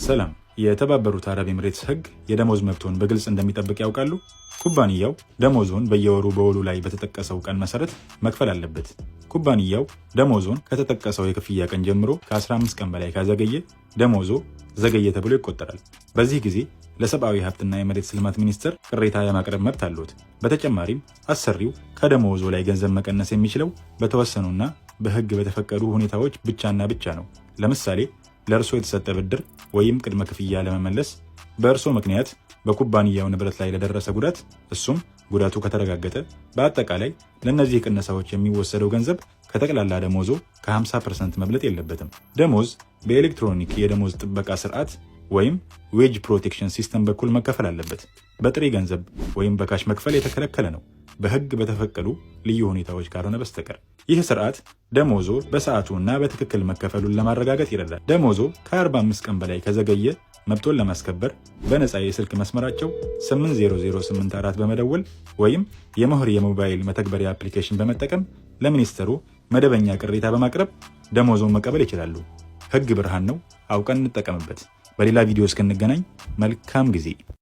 ሰላም። የተባበሩት አረብ ኤምሬትስ ህግ የደሞዝ መብቶን በግልጽ እንደሚጠብቅ ያውቃሉ? ኩባንያው ደሞዞን በየወሩ በውሉ ላይ በተጠቀሰው ቀን መሰረት መክፈል አለበት። ኩባንያው ደሞዞን ከተጠቀሰው የክፍያ ቀን ጀምሮ ከ15 ቀን በላይ ካዘገየ ደሞዞ ዘገየ ተብሎ ይቆጠራል። በዚህ ጊዜ ለሰብአዊ ሀብትና የመሬት ልማት ሚኒስቴር ቅሬታ የማቅረብ መብት አለዎት። በተጨማሪም አሰሪው ከደሞዞ ላይ ገንዘብ መቀነስ የሚችለው በተወሰኑና በህግ በተፈቀዱ ሁኔታዎች ብቻና ብቻ ነው። ለምሳሌ ለእርሶ የተሰጠ ብድር ወይም ቅድመ ክፍያ ለመመለስ፣ በእርሶ ምክንያት በኩባንያው ንብረት ላይ ለደረሰ ጉዳት፣ እሱም ጉዳቱ ከተረጋገጠ፣ በአጠቃላይ ለእነዚህ ቅነሳዎች የሚወሰደው ገንዘብ ከጠቅላላ ደሞዞ ከ50% መብለጥ የለበትም። ደሞዝ በኤሌክትሮኒክ የደሞዝ ጥበቃ ስርዓት ወይም ዌጅ ፕሮቴክሽን ሲስተም በኩል መከፈል አለበት። በጥሬ ገንዘብ ወይም በካሽ መክፈል የተከለከለ ነው፣ በህግ በተፈቀዱ ልዩ ሁኔታዎች ካልሆነ በስተቀር። ይህ ስርዓት ደሞዞ በሰዓቱ እና በትክክል መከፈሉን ለማረጋገጥ ይረዳል። ደሞዞ ከ45 ቀን በላይ ከዘገየ መብቶን ለማስከበር በነፃ የስልክ መስመራቸው 80084 በመደወል ወይም የመህር የሞባይል መተግበሪያ አፕሊኬሽን በመጠቀም ለሚኒስትሩ መደበኛ ቅሬታ በማቅረብ ደሞዞን መቀበል ይችላሉ። ህግ ብርሃን ነው፣ አውቀን እንጠቀምበት። በሌላ ቪዲዮ እስክንገናኝ መልካም ጊዜ።